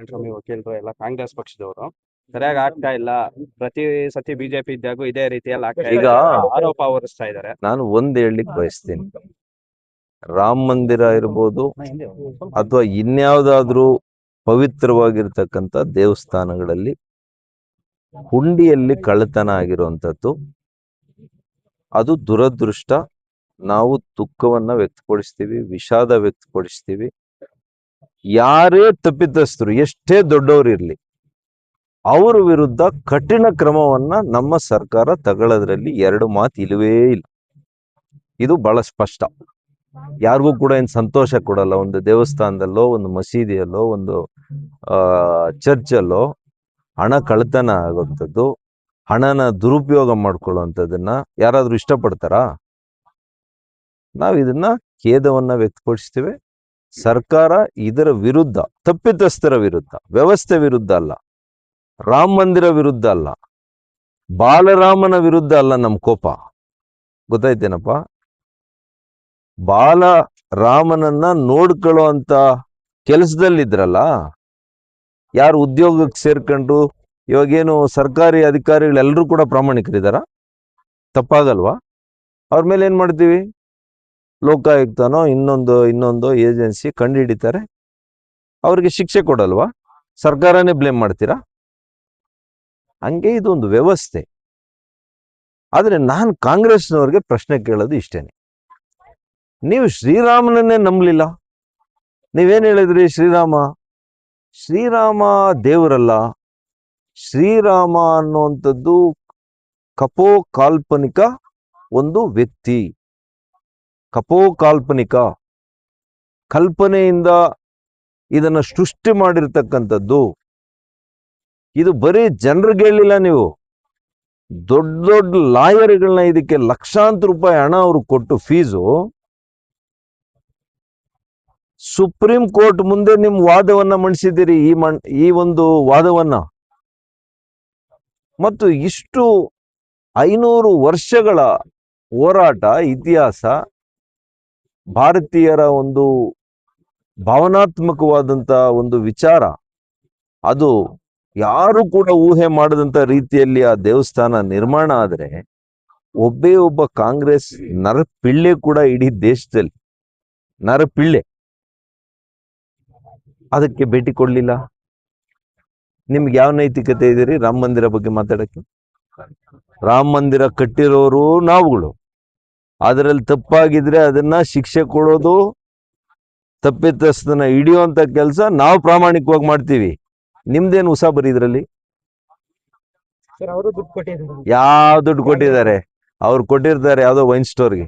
ನಾರಾಯಣಸ್ವಾಮಿ ವಕೀಲರು ಎಲ್ಲ ಕಾಂಗ್ರೆಸ್ ಪಕ್ಷದವರು ಸರಿಯಾಗಿ ಆಗ್ತಾ ಇಲ್ಲ. ಪ್ರತಿ ಸತಿ ಬಿಜೆಪಿ ಇದ್ದಾಗೂ ಇದೇ ರೀತಿಯಲ್ಲಿ ಆಗ್ತಾ ಈಗ ಇದೆ ಆರೋಪ ಹೊರಿಸ್ತಾ ಇದ್ದಾರೆ. ನಾನು ಒಂದ್ ಹೇಳಲಿಕ್ಕೆ ಬಯಸ್ತೀನಿ, ರಾಮ ಮಂದಿರ ಇರ್ಬೋದು ಅಥವಾ ಇನ್ಯಾವುದಾದ್ರೂ ಪವಿತ್ರವಾಗಿರ್ತಕ್ಕಂಥ ದೇವಸ್ಥಾನಗಳಲ್ಲಿ ಹುಂಡಿಯಲ್ಲಿ ಕಳ್ಳತನ ಆಗಿರುವಂಥದ್ದು ಅದು ದುರದೃಷ್ಟ. ನಾವು ದುಃಖವನ್ನ ವ್ಯಕ್ತಪಡಿಸ್ತೀವಿ, ವಿಷಾದ ವ್ಯಕ್ತಪಡಿಸ್ತೀವಿ. ಯಾರೇ ತಪ್ಪಿತಸ್ಥರು ಎಷ್ಟೇ ದೊಡ್ಡವರಿರ್ಲಿ ಅವರ ವಿರುದ್ಧ ಕಠಿಣ ಕ್ರಮವನ್ನ ನಮ್ಮ ಸರ್ಕಾರ ತಗೊಳ್ಳೋದ್ರಲ್ಲಿ ಎರಡು ಮಾತು ಇಲ್ಲವೇ ಇಲ್ಲ. ಇದು ಬಹಳ ಸ್ಪಷ್ಟ. ಯಾರಿಗೂ ಕೂಡ ಏನು ಸಂತೋಷ ಕೊಡಲ್ಲ. ಒಂದು ದೇವಸ್ಥಾನದಲ್ಲೋ, ಒಂದು ಮಸೀದಿಯಲ್ಲೋ, ಒಂದು ಚರ್ಚಲ್ಲೋ ಹಣ ಕಳ್ಳತನ ಆಗುವಂಥದ್ದು, ಹಣನ ದುರುಪಯೋಗ ಮಾಡ್ಕೊಳ್ಳುವಂಥದ್ದನ್ನ ಯಾರಾದ್ರೂ ಇಷ್ಟಪಡ್ತಾರಾ? ನಾವು ಇದನ್ನ ಖೇದವನ್ನ ವ್ಯಕ್ತಪಡಿಸ್ತೇವೆ. ಸರ್ಕಾರ ಇದರ ವಿರುದ್ಧ, ತಪ್ಪಿತಸ್ಥರ ವಿರುದ್ಧ, ವ್ಯವಸ್ಥೆ ವಿರುದ್ಧ ಅಲ್ಲ, ರಾಮ ಮಂದಿರ ವಿರುದ್ಧ ಅಲ್ಲ, ಬಾಲರಾಮನ ವಿರುದ್ಧ ಅಲ್ಲ ನಮ್ಮ ಕೋಪ. ಗೊತ್ತಾಯ್ತೇನಪ್ಪ? ಬಾಲರಾಮನನ್ನ ನೋಡ್ಕೊಳ್ಳೋ ಅಂತ ಕೆಲಸದಲ್ಲಿದ್ರಲ್ಲ, ಯಾರು ಉದ್ಯೋಗಕ್ಕೆ ಸೇರ್ಕೊಂಡು ಇವಾಗೇನು ಸರ್ಕಾರಿ ಅಧಿಕಾರಿಗಳೆಲ್ಲರೂ ಕೂಡ ಪ್ರಾಮಾಣಿಕರಿದಾರ? ತಪ್ಪಾಗಲ್ವಾ? ಅವ್ರ ಮೇಲೆ ಏನ್ ಮಾಡ್ತೀವಿ? ಲೋಕಾಯುಕ್ತನೋ ಇನ್ನೊಂದು ಏಜೆನ್ಸಿ ಕಂಡು ಹಿಡಿತಾರೆ, ಅವ್ರಿಗೆ ಶಿಕ್ಷೆ ಕೊಡಲ್ವಾ? ಸರ್ಕಾರನೇ ಬ್ಲೇಮ್ ಮಾಡ್ತೀರಾ? ಹಂಗೆ ಇದೊಂದು ವ್ಯವಸ್ಥೆ. ಆದ್ರೆ ನಾನು ಕಾಂಗ್ರೆಸ್ನವ್ರಿಗೆ ಪ್ರಶ್ನೆ ಕೇಳೋದು ಇಷ್ಟೇನೆ. ನೀವು ಶ್ರೀರಾಮನನ್ನೇ ನಂಬಲಿಲ್ಲ. ನೀವೇನ್ ಹೇಳಿದ್ರಿ? ಶ್ರೀರಾಮ ದೇವರಲ್ಲ. ಶ್ರೀರಾಮ ಅನ್ನುವಂಥದ್ದು ಕಾಲ್ಪನಿಕ ಒಂದು ವ್ಯಕ್ತಿ, ಕಾಲ್ಪನಿಕ ಕಲ್ಪನೆಯಿಂದ ಇದನ್ನ ಸೃಷ್ಟಿ ಮಾಡಿರ್ತಕ್ಕಂಥದ್ದು. ಇದು ಬರೀ ಜನರಿಗೆ ಹೇಳಿಲ್ಲ, ನೀವು ದೊಡ್ಡ ದೊಡ್ಡ ಲಾಯರ್ಗಳನ್ನ ಇದಕ್ಕೆ ಲಕ್ಷಾಂತರ ರೂಪಾಯಿ ಹಣ ಅವ್ರು ಕೊಟ್ಟು ಫೀಸು ಸುಪ್ರೀಂ ಕೋರ್ಟ್ ಮುಂದೆ ನಿಮ್ ವಾದವನ್ನ ಮಂಡಿಸಿದ್ದೀರಿ. ಈ ಒಂದು ವಾದವನ್ನ ಮತ್ತು ಇಷ್ಟು 500 ವರ್ಷಗಳ ಹೋರಾಟ ಇತಿಹಾಸ, ಭಾರತೀಯರ ಒಂದು ಭಾವನಾತ್ಮಕವಾದಂತ ಒಂದು ವಿಚಾರ, ಅದು ಯಾರು ಕೂಡ ಊಹೆ ಮಾಡದಂತ ರೀತಿಯಲ್ಲಿ ಆ ದೇವಸ್ಥಾನ ನಿರ್ಮಾಣ ಆದ್ರೆ ಒಬ್ಬ ಕಾಂಗ್ರೆಸ್ ನರಪಿಳ್ಳೆ ಕೂಡ ಇಡೀ ದೇಶದಲ್ಲಿ ನರಪಿಳ್ಳೆ ಅದಕ್ಕೆ ಭೇಟಿ ಕೊಡ್ಲಿಲ್ಲ. ನಿಮ್ಗೆ ಯಾವ ನೈತಿಕತೆ ಇದೀರಿ ರಾಮ ಮಂದಿರ ಬಗ್ಗೆ ಮಾತಾಡಕ್ಕೆ? ರಾಮ ಮಂದಿರ ಕಟ್ಟಿರೋರು ನಾವುಗಳು. ಅದರಲ್ಲಿ ತಪ್ಪಾಗಿದ್ರೆ ಅದನ್ನ ಶಿಕ್ಷೆ ಕೊಡೋದು, ತಪ್ಪಿತಸ್ಥನ ಹಿಡಿಯುವಂತ ಕೆಲಸ ನಾವು ಪ್ರಾಮಾಣಿಕವಾಗಿ ಮಾಡ್ತೀವಿ. ನಿಮ್ದೇನು ಉಸಾಬರಿ ಇದ್ರಲ್ಲಿ? ಯಾವ ದುಡ್ಡು ಕೊಟ್ಟಿದ್ದಾರೆ? ಅವ್ರು ಕೊಟ್ಟಿರ್ತಾರೆ ಯಾವ್ದೋ ವೈನ್ ಸ್ಟೋರ್ಗೆ.